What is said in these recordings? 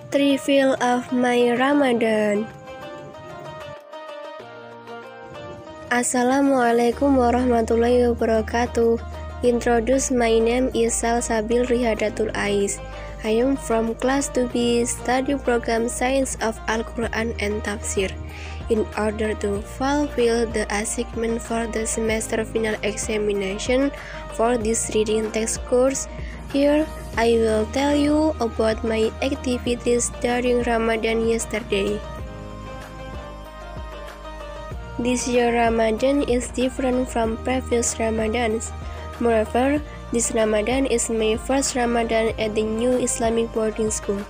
Reveal of my Ramadan. Assalamualaikum warahmatullahi wabarakatuh. Introduce, my name is Salsabil Rihadatul Ais. I am from class 2B study program Science of Al-Quran and Tafsir. In order to fulfill the assignment for the semester final examination for this reading text course, here I will tell you about my activities during Ramadan yesterday. This year Ramadan is different from previous Ramadans. Moreover, this Ramadan is my first Ramadan at the new Islamic boarding school.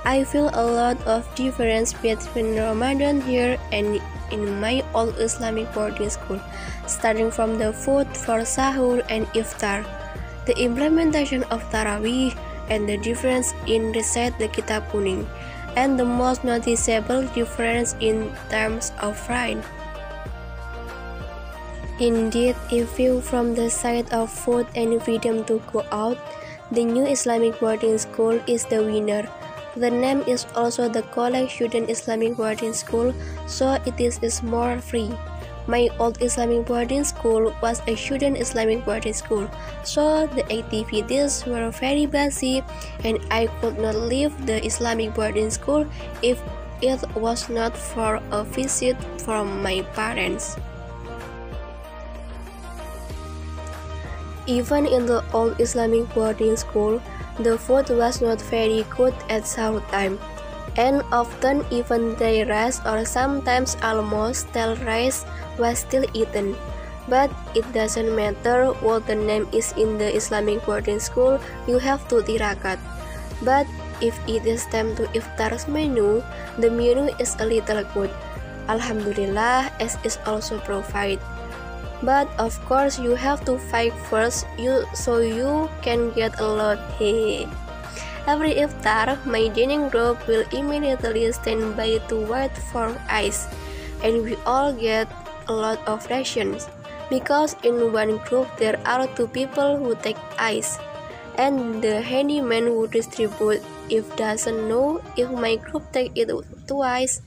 I feel a lot of difference between Ramadan here and in my old Islamic boarding school, starting from the food for sahur and iftar, the implementation of Tarawih, and the difference in recite the Kitab Kuning, and the most noticeable difference in terms of rain. Indeed, if viewed from the side of food and freedom to go out, the new Islamic boarding school is the winner. The name is also the College Student Islamic Boarding School, so it is more free. My old Islamic boarding school was a student Islamic boarding school, so the activities were very busy, and I could not leave the Islamic boarding school if it was not for a visit from my parents. Even in the old Islamic boarding school, the food was not very good at sahur time, and often even day rice or sometimes almost stale rice was still eaten. But it doesn't matter what the name is in the Islamic boarding school, you have to tirakat. But if it is time to iftar's menu, the menu is a little good. Alhamdulillah, as is also provided. But of course you have to fight first so you can get a lot. Every iftar, my dining group will immediately stand by to wait for ice, and we all get a lot of rations, because in one group there are 2 people who take ice, and the handyman who distribute if doesn't know if my group take it twice.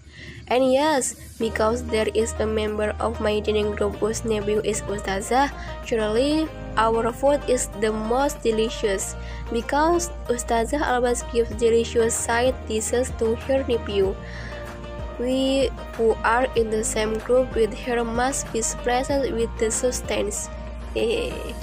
And yes, because there is a member of my dining group whose nephew is Ustazah, surely our food is the most delicious, because Ustazah always gives delicious side dishes to her nephew. We who are in the same group with her must be pleased with the substance. It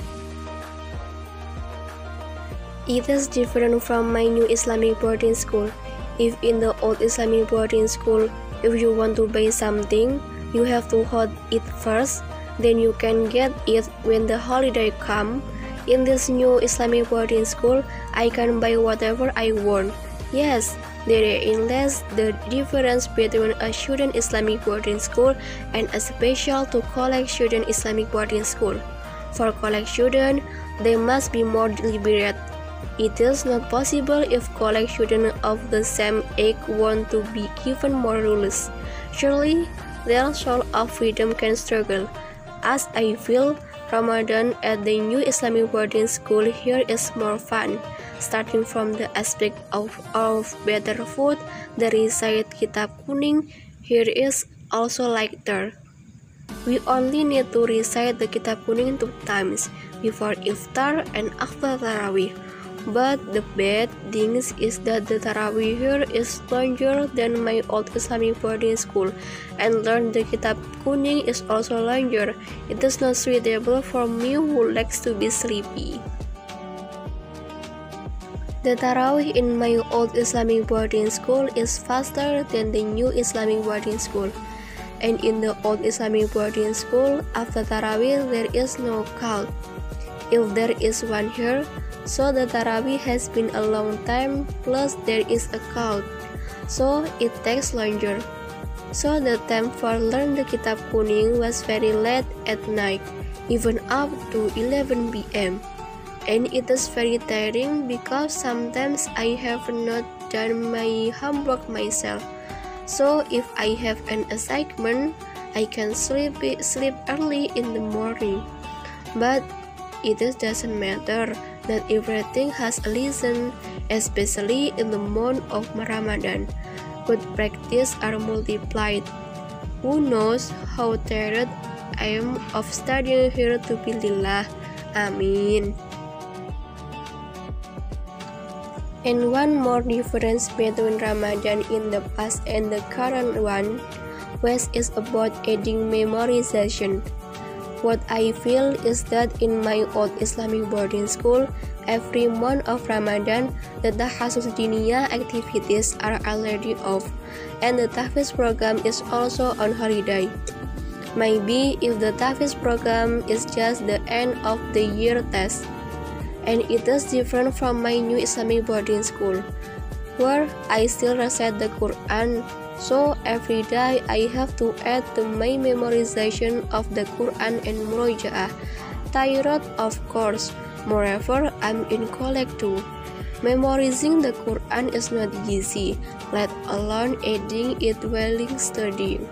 is different from my new Islamic boarding school. If in the old Islamic boarding school, if you want to buy something, you have to hold it first, then you can get it when the holiday come. In this new Islamic boarding school, I can buy whatever I want. Yes, therein lies the difference between a student Islamic boarding school and a special to college student Islamic boarding school. For college students, they must be more deliberate. It is not possible if college students of the same age want to be given more rules. Surely, their soul of freedom can struggle. As I feel, Ramadan at the new Islamic boarding school here is more fun, starting from the aspect of better food, the recite Kitab Kuning here is also lighter. We only need to recite the Kitab Kuning 2 times, before iftar and after Tarawih. But the bad thing is that the Tarawih here is longer than my old Islamic boarding school, and learn the Kitab Kuning is also longer. It is not suitable for me who likes to be sleepy. The Tarawih in my old Islamic boarding school is faster than the new Islamic boarding school. And in the old Islamic boarding school, after Tarawih there is no cult. If there is one here, so the Tarawih has been a long time, plus there is a crowd, so it takes longer. So the time for learn the Kitab Kuning was very late at night, even up to 11 p.m. And it is very tiring because sometimes I have not done my homework myself. So if I have an assignment, I can sleep early in the morning. But it doesn't matter. that everything has a reason, especially in the month of Ramadan. Good practices are multiplied. Who knows how tired I am of studying here to be lillah. Amin. And one more difference between Ramadan in the past and the current one is about adding memorization. What I feel is that in my old Islamic boarding school, every month of Ramadan, the Tahasus Diniyah activities are already off, and the Tahfiz program is also on holiday. Maybe if the Tahfiz program is just the end of the year test, and it is different from my new Islamic boarding school, where I still recite the Quran. So every day I have to add to my memorization of the Quran and Muroja'ah. Tired, of course. Moreover, I'm in college too. Memorizing the Quran is not easy, let alone adding it while studying.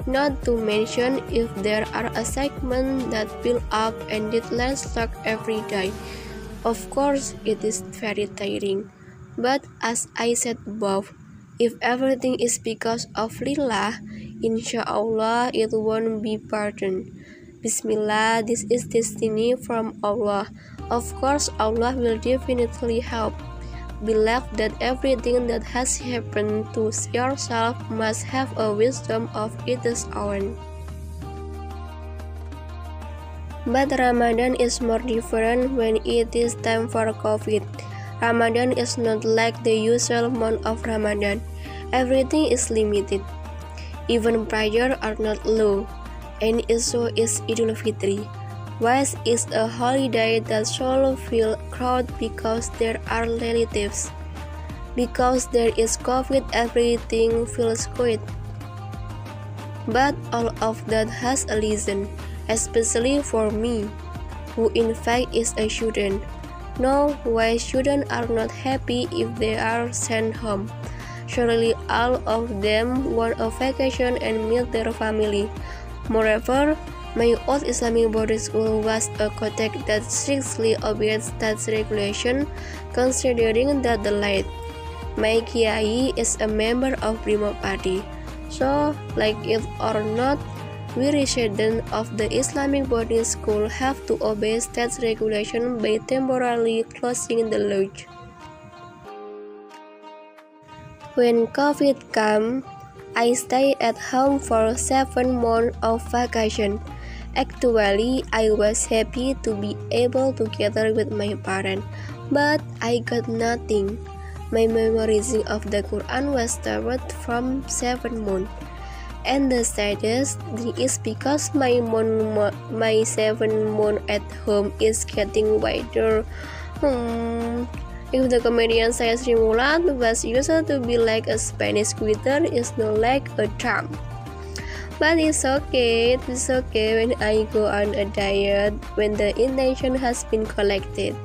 Not to mention if there are assignments that build up and deadlines stuck every day. Of course, it is very tiring. But as I said above, if everything is because of lillah, inshallah it won't be pardoned. Bismillah, this is destiny from Allah. Of course, Allah will definitely help. Believe that everything that has happened to yourself must have a wisdom of its own. But Ramadan is more different when it is time for COVID. Ramadan is not like the usual month of Ramadan. Everything is limited. Even prayers are not low. And so is Idul Fitri. Whilst is a holiday that should feel crowded because there are relatives. Because there is COVID, everything feels quiet. But all of that has a reason, especially for me, who in fact is a student. No, why students are not happy if they are sent home? Surely all of them want a vacation and meet their family. Moreover, my old Islamic boarding school was a context that strictly obeyed state regulation, considering that the late my Kiai is a member of Brimo Party. So, like it or not, we residents of the Islamic boarding school have to obey state regulation by temporarily closing the lodge. When COVID came, I stayed at home for 7 months of vacation. Actually, I was happy to be able to gather with my parents, but I got nothing. My memorizing of the Quran was stopped from 7 months. And the saddest thing is because my 7 months at home is getting wider. If the comedian saya Sri Mulat was used to be like a Spanish quitter, it's not like a charm. But it's okay when I go on a diet when the intention has been collected.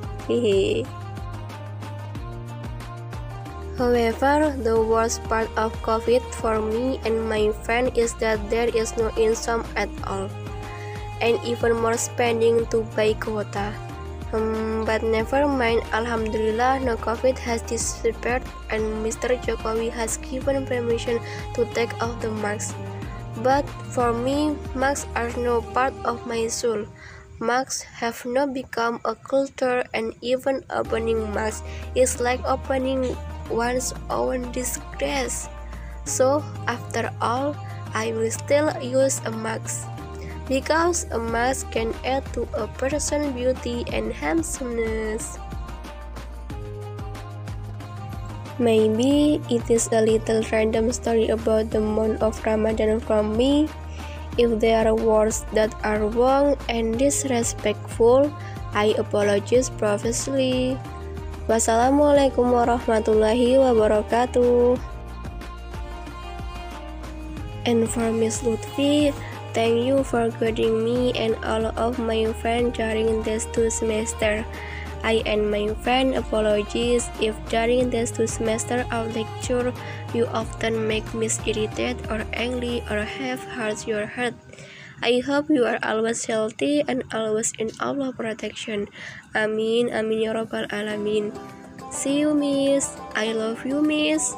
However, the worst part of COVID for me and my friend is that there is no income at all, and even more spending to buy quota. But never mind, Alhamdulillah, no COVID has disappeared and Mr. Jokowi has given permission to take off the masks. But for me, masks are no part of my soul. Masks have not become a culture, and even opening masks is like opening one's own disgrace. So, after all, I will still use a mask, because a mask can add to a person's beauty and handsomeness. Maybe it is a little random story about the month of Ramadan from me. If there are words that are wrong and disrespectful, I apologize profusely. Wassalamualaikum warahmatullahi wabarakatuh. And for Miss Lutfi, thank you for guiding me and all of my friends during these 2 semesters. I and my friend apologize if during these 2 semesters of lecture you often make me irritated or angry or have hurt your heart. I hope you are always healthy and always in Allah protection. Amin, amin ya rabbal alamin. See you, miss. I love you, miss.